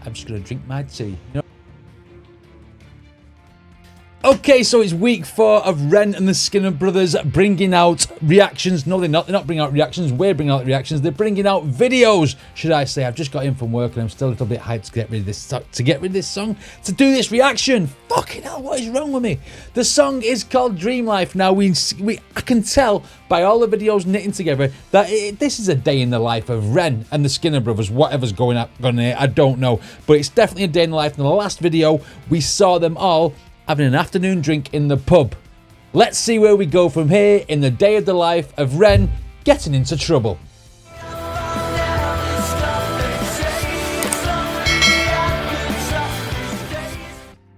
I'm just going to drink my tea. You know? Okay, so it's week 4 of Ren and the Skinner Brothers bringing out reactions. No, they're not. They're not bringing out reactions. We're bringing out reactions. They're bringing out videos, should I say. I've just got in from work and I'm still a little bit hyped to get rid of this song, to do this reaction. Fucking hell, what is wrong with me? The song is called Dream Life. Now, I can tell by all the videos knitting together that this is a day in the life of Ren and the Skinner Brothers. Whatever's going on here, I don't know. But it's definitely a day in the life. In the last video, we saw them all having an afternoon drink in the pub. Let's see where we go from here in the day of the life of Ren getting into trouble.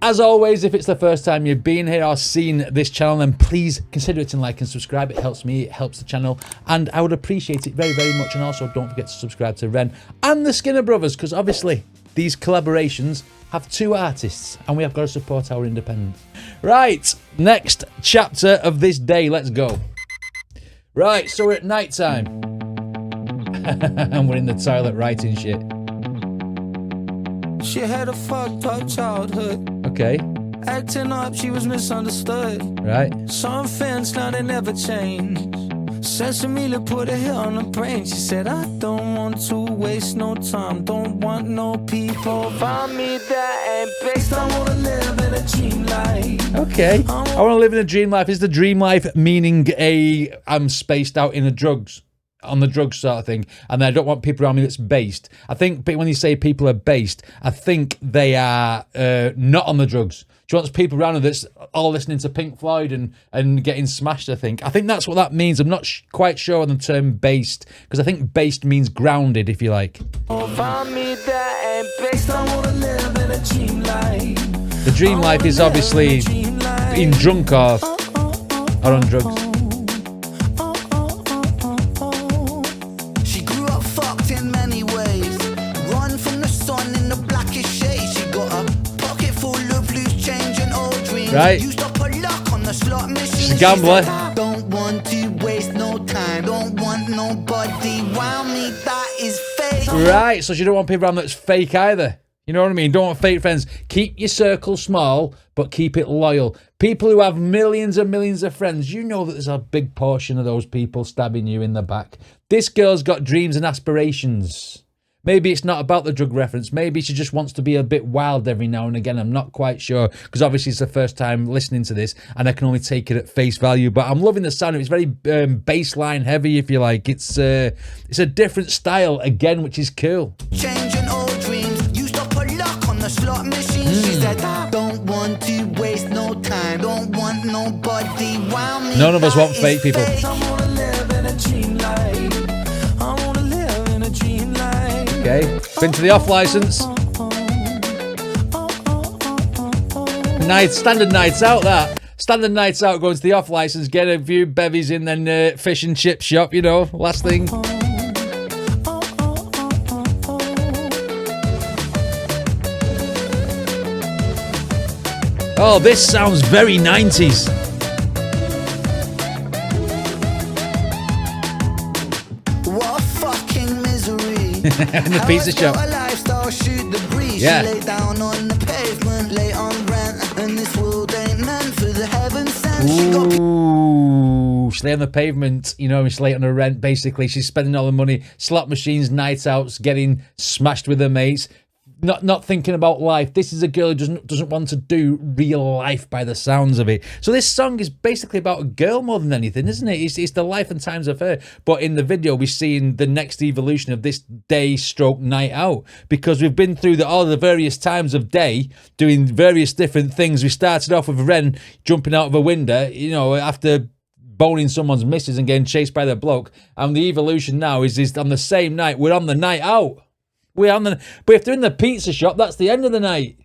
As always, if it's the first time you've been here or seen this channel, then please consider hitting like and subscribe. It helps me, it helps the channel, and I would appreciate it very, very much. And also, don't forget to subscribe to Ren and the Skinner Brothers, because obviously these collaborations have 2 artists, and we have got to support our independence. Right, next chapter of this day. Let's go. Right, so we're at night time. And we're in the toilet writing shit. She had a fucked up childhood. Okay. Acting up, she was misunderstood. Right. Some fans, now they never change. Sesame put a hit on her brain. She said, I don't want to waste no time. Don't want no people around me that ain't based. I want to live in a dream life. Okay. I want to live in a dream life. Is the dream life meaning I'm spaced out in the drugs? On the drugs sort of thing, and I don't want people around me that's based. I think when you say people are based, I think they are not on the drugs. She wants people around her that's all listening to Pink Floyd and getting smashed, I think that's what that means. I'm not quite sure on the term based, because I think based means grounded, if you like. The dream life is obviously being drunk or on drugs. Right. She's a gambler. Don't want to waste no time. Don't want nobody around me that is fake. Right, so she don't want people around that's fake either. You know what I mean? Don't want fake friends. Keep your circle small, but keep it loyal. People who have millions and millions of friends, you know that there's a big portion of those people stabbing you in the back. This girl's got dreams and aspirations. Maybe it's not about the drug reference. Maybe she just wants to be a bit wild every now and again. I'm not quite sure, because obviously it's the first time listening to this and I can only take it at face value. But I'm loving the sound of it. It's very bass line heavy, if you like. It's a different style again, which is cool. Changing old dreams. You stop a lock on the slot machine. She said, don't want to waste no time. Don't want nobody around me. None of us want fake people. I wanna live in a dream life. I wanna live in a dream life. Okay, been to the off license. Standard nights out, that. Standard nights out, going to the off license, get a few bevies in, then fish and chip shop, you know, last thing. Oh, this sounds very 90s. What fucking misery. In the pizza shop. Yeah. Lay down on the pavement, lay on rent, and this world ain't meant for the heaven sent. Ooh, she lay on the pavement, you know, she's late on her rent. Basically, she's spending all the money, slot machines, night outs, getting smashed with her mates. Not thinking about life. This is a girl who doesn't want to do real life by the sounds of it. So this song is basically about a girl more than anything, isn't it? It's the life and times of her. But in the video, we're seeing the next evolution of this day stroke night out, because we've been through all the various times of day, doing various different things. We started off with Ren jumping out of a window, you know, after boning someone's missus and getting chased by the bloke. And the evolution now is on the same night. We're on the night out. But if they're in the pizza shop, that's the end of the night.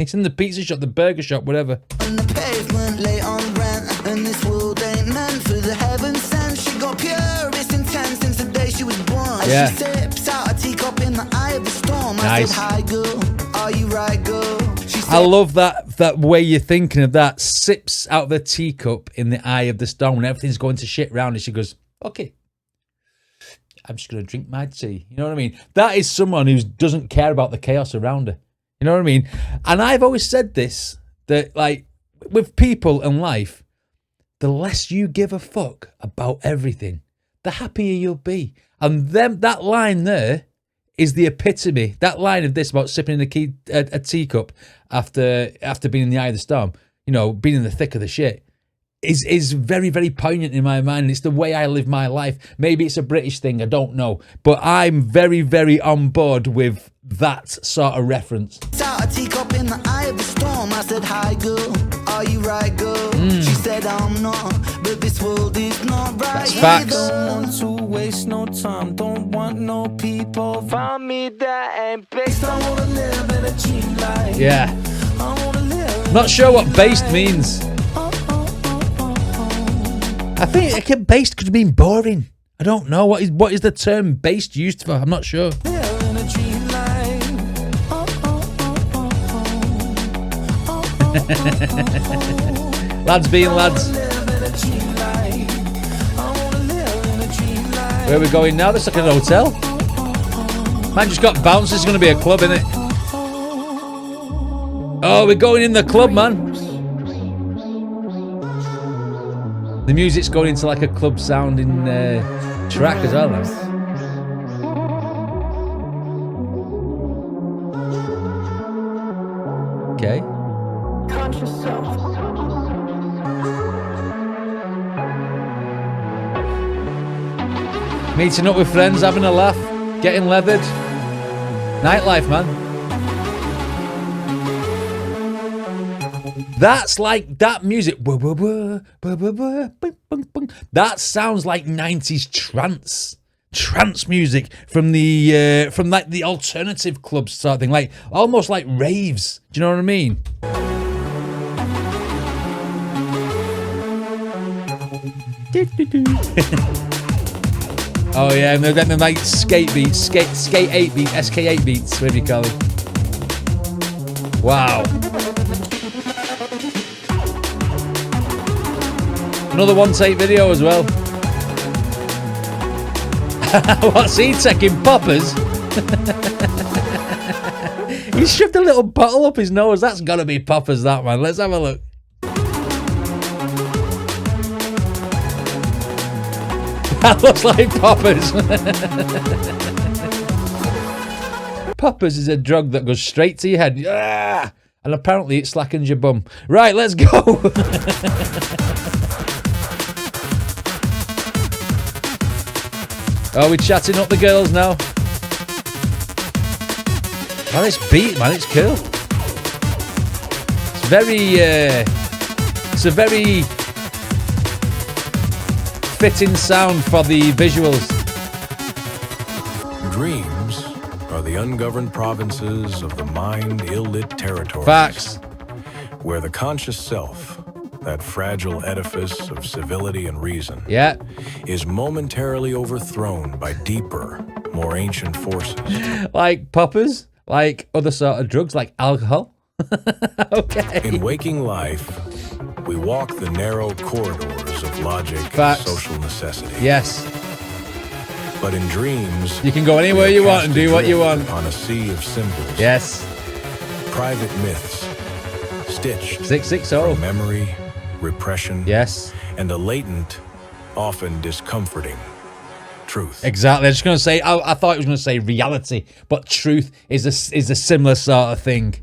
It's in the pizza shop, the burger shop, whatever. On the pavement, lay on rent, and this world ain't meant for the heaven sent. She got purest intent since the day she was born. Yeah. She sips out a teacup in the eye of the storm. Nice. I said, hi girl, are you right girl? She said, I love that way you're thinking of that. Sips out of the teacup in the eye of the storm when everything's going to shit round, and she goes, okay. I'm just going to drink my tea. You know what I mean? That is someone who doesn't care about the chaos around her. You know what I mean? And I've always said this, that like with people and life, the less you give a fuck about everything, the happier you'll be. And that line there is the epitome. That line of this about sipping in a teacup after being in the eye of the storm, you know, being in the thick of the shit, is very, very poignant in my mind. It's the way I live my life. Maybe it's a British thing, I don't know. But I'm very, very on board with that sort of reference. Saw a teacup in the eye of the storm. I said, hi girl, are you right girl? She said, I'm not, but this world is not right. That's facts. Don't want to waste no time, don't want no people around me that ain't based. I wanna live in a dream life. Yeah. I wanna live. Not sure what based means. I think based could mean boring. I don't know. What is the term based used for? I'm not sure. Lads being lads. Where are we going now? This is like an hotel. Man just got bounced. This is going to be a club, isn't it? Oh, we're going in the club, man. The music's going into like a club sounding track as well now. Okay. Meeting up with friends, having a laugh, getting leathered. Nightlife, man. That's like that music. That sounds like 90s trance music from like the alternative clubs sort of thing, like almost like raves. Do you know what I mean? Oh yeah, and they're getting like skate beats, skate 8 beat, SK8 beats, whatever you call it. Wow. Another one-take video as well. What's he taking? Poppers? He shoved a little bottle up his nose. That's got to be poppers, that, man. Let's have a look. That looks like poppers. Poppers is a drug that goes straight to your head. Yeah! And apparently it slackens your bum. Right, let's go. Oh, we're chatting up the girls now. Man, it's beat, man. It's cool. It's a very fitting sound for the visuals. Dreams are the ungoverned provinces of the mind ill-lit territories. Facts. Where the conscious self, that fragile edifice of civility and reason, is momentarily overthrown by deeper, more ancient forces. Like poppers, like other sort of drugs, like alcohol. Okay. In waking life, we walk the narrow corridors of logic Facts. and social necessity. Yes. But in dreams, you can go anywhere you want and do what you want. On a sea of symbols. Yes. Private myths, stitched 660 from memory, repression, yes, and a latent, often discomforting truth. Exactly. I was just going to say, I thought it was going to say reality, but truth is a similar sort of thing.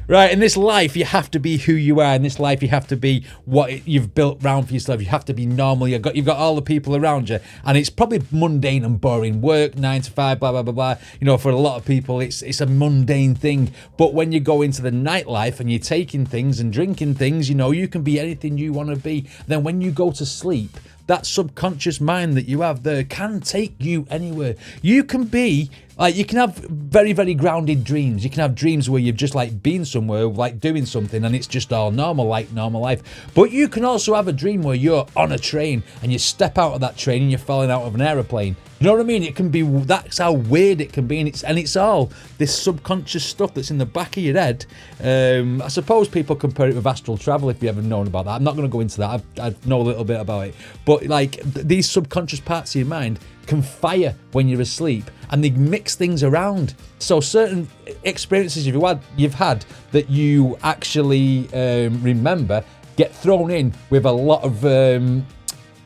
Right, in this life, you have to be who you are. In this life, you have to be what you've built round for yourself. You have to be normal. You've got all the people around you. And it's probably mundane and boring. Work, 9 to 5, blah, blah, blah, blah. You know, for a lot of people, it's a mundane thing. But when you go into the nightlife and you're taking things and drinking things, you know, you can be anything you want to be. Then when you go to sleep, that subconscious mind that you have there can take you anywhere. You can be, like, you can have very, very grounded dreams. You can have dreams where you've just, like, been somewhere, like, doing something, and it's just all normal, like normal life. But you can also have a dream where you're on a train, and you step out of that train, and you're falling out of an aeroplane. You know what I mean? It can be, that's how weird it can be, and it's all this subconscious stuff that's in the back of your head. I suppose people compare it with astral travel, if you ever known about that. I'm not going to go into that. I know a little bit about it, but like these subconscious parts of your mind can fire when you're asleep, and they mix things around. So certain experiences you've had that you actually remember get thrown in with a lot of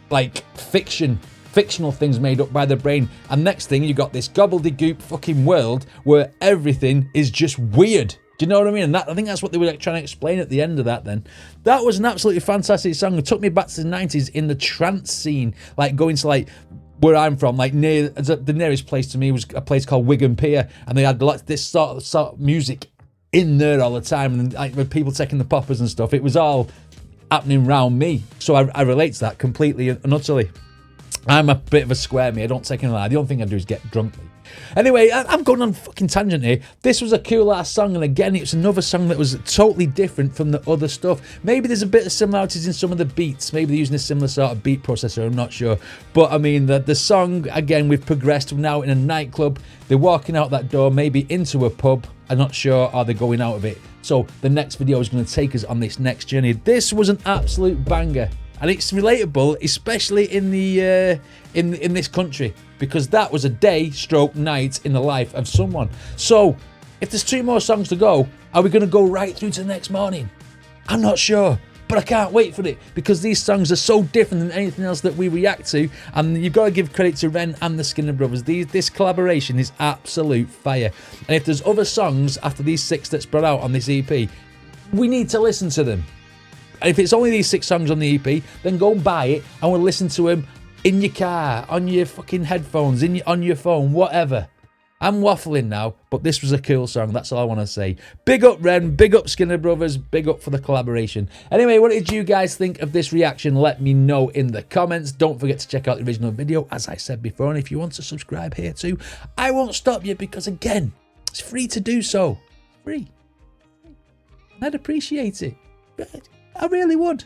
like fictional things made up by the brain, and next thing you got this gobbledygook fucking world where everything is just weird. Do you know what I mean? And I think that's what they were like trying to explain at the end of that. Then that was an absolutely fantastic song. It took me back to the 90s in the trance scene, like going to like where I'm from, like near the nearest place to me was a place called Wigan Pier, and they had like this sort of music in there all the time, and like with people taking the poppers and stuff. It was all happening around me, so I relate to that completely and utterly. I'm a bit of a square me. I don't take any lie. The only thing I do is get drunk. Anyway, I'm going on a fucking tangent here. This was a cool ass song, and again, it's another song that was totally different from the other stuff. Maybe there's a bit of similarities in some of the beats. Maybe they're using a similar sort of beat processor. I'm not sure. But I mean, the song, again, we've progressed. We're now in a nightclub. They're walking out that door, maybe into a pub. I'm not sure. Are they going out of it? So the next video is going to take us on this next journey. This was an absolute banger. And it's relatable, especially in the in this country, because that was a day stroke night in the life of someone. So if there's 2 more songs to go, are we going to go right through to the next morning? I'm not sure, but I can't wait for it, because these songs are so different than anything else that we react to, and you've got to give credit to Ren and the Skinner Brothers. This collaboration is absolute fire. And if there's other songs after these 6 that's brought out on this EP, we need to listen to them. And if it's only these 6 songs on the EP, then go and buy it and we'll listen to them in your car, on your fucking headphones, on your phone, whatever. I'm waffling now, but this was a cool song. That's all I want to say. Big up Ren, big up Skinner Brothers, big up for the collaboration. Anyway, what did you guys think of this reaction? Let me know in the comments. Don't forget to check out the original video, as I said before. And if you want to subscribe here too, I won't stop you, because again, it's free to do so. Free. I'd appreciate it. I really would.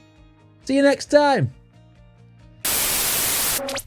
See you next time.